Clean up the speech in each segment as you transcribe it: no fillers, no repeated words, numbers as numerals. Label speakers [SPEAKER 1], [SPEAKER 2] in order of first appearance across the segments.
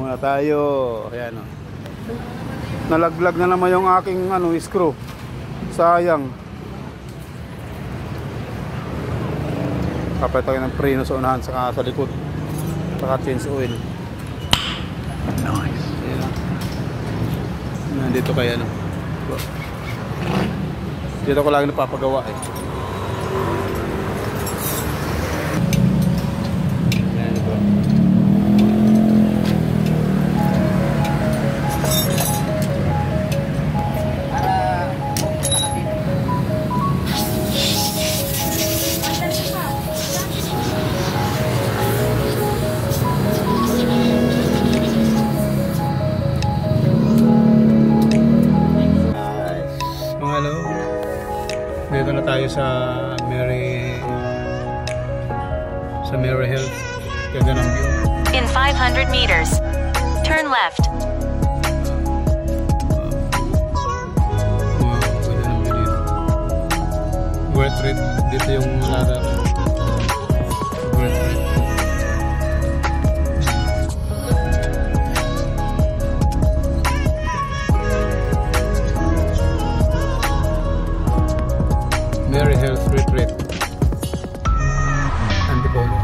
[SPEAKER 1] muna tayo. Ayan o. Nalaglag na naman yung aking screw. Sayang. Kapit tayo ng preno sa unahan saka sa likod. Saka change oil. Nice. Ayan. Nandito kaya dito ko lagi napapagawa eh. Ayan ito. Dito na tayo sa Mary Health. Ganda ng view.
[SPEAKER 2] In 500 meters, turn left.
[SPEAKER 1] Ganda ng view dito. Worth it. Dito yung malada. Worth it. Mary Health Retreat. Antipolo.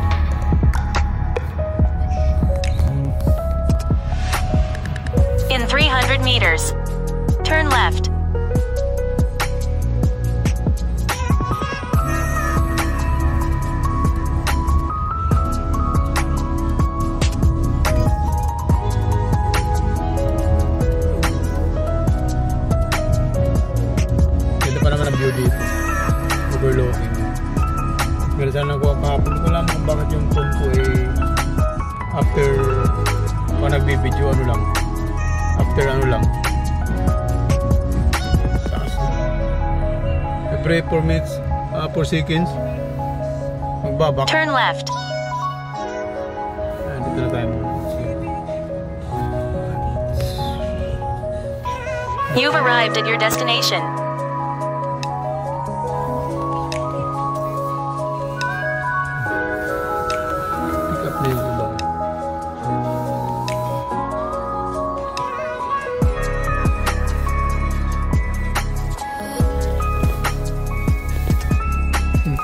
[SPEAKER 2] In 300 meters, turn left.
[SPEAKER 1] Ganda pa naman ang view dito. Overlooking. Pero sana nakuha kahapon ko lang kung bakit yung phone ko after kung nagbibideo after every 4 minutes 4 seconds magbabak.
[SPEAKER 2] Turn left.
[SPEAKER 1] Dito na tayo.
[SPEAKER 2] You've arrived at your destination.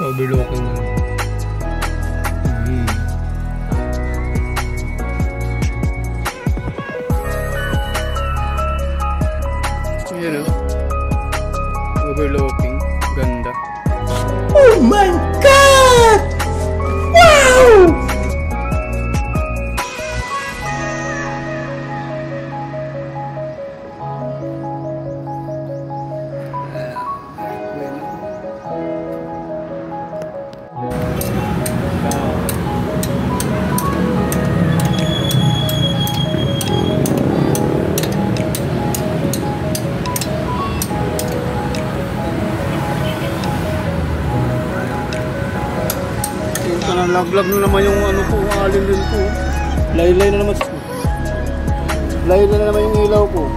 [SPEAKER 1] Overlooking na. Ayan o. Overlooking. Ganda.
[SPEAKER 3] Oh my God! Wow!
[SPEAKER 1] Nalaglag na naman yung ko, alin din ko. Laylay na naman. Laylay na naman yung ilaw ko.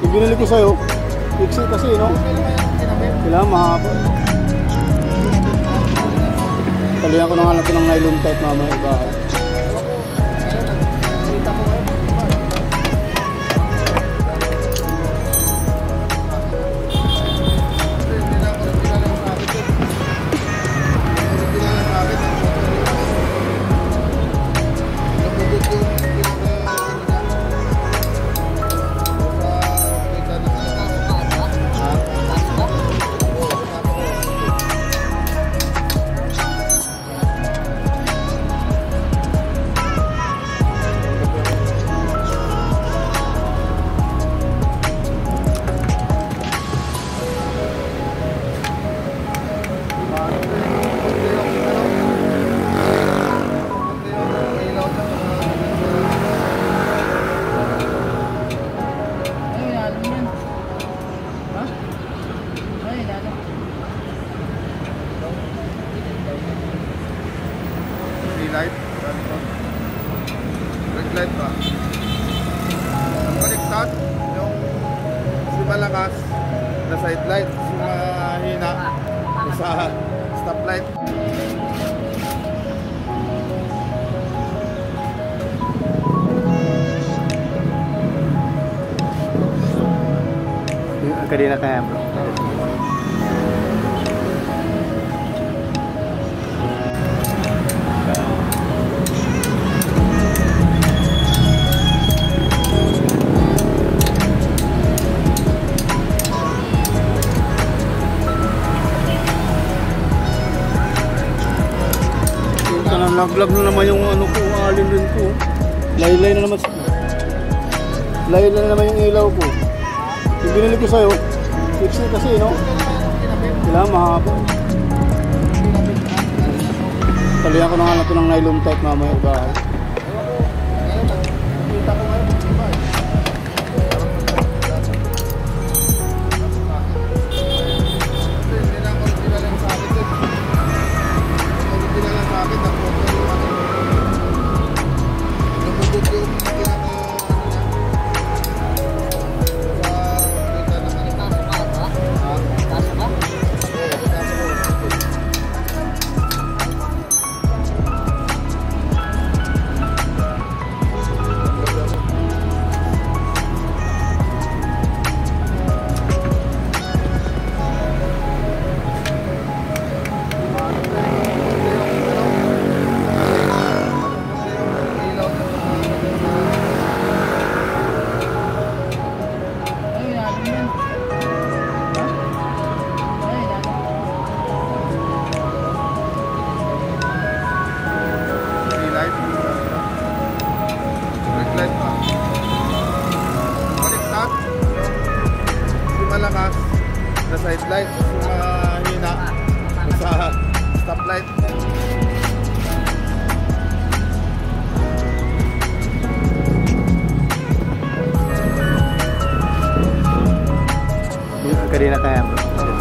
[SPEAKER 1] Yung binili ko sa'yo, fix it kasi, no? Kailangan mahaba. Talihan ko na nga natin ng nylon type mamaya iba.
[SPEAKER 4] light, red light pa. Baliktad yung si malakas na side light, si mahina sa stop light.
[SPEAKER 1] kanina kaya bro. Nag-vlog na naman yung ano ko, alin din ko. Laylay na naman. Laylay na naman yung ilaw ko. Yung binili ko sa'yo, fixed kasi, no? Kailangan mahaba. Talihan ko na nga natin ng nylon type mamaya bahay.
[SPEAKER 4] Malakas na side light, yung mahina sa stoplight.
[SPEAKER 1] Kanina kaya bro.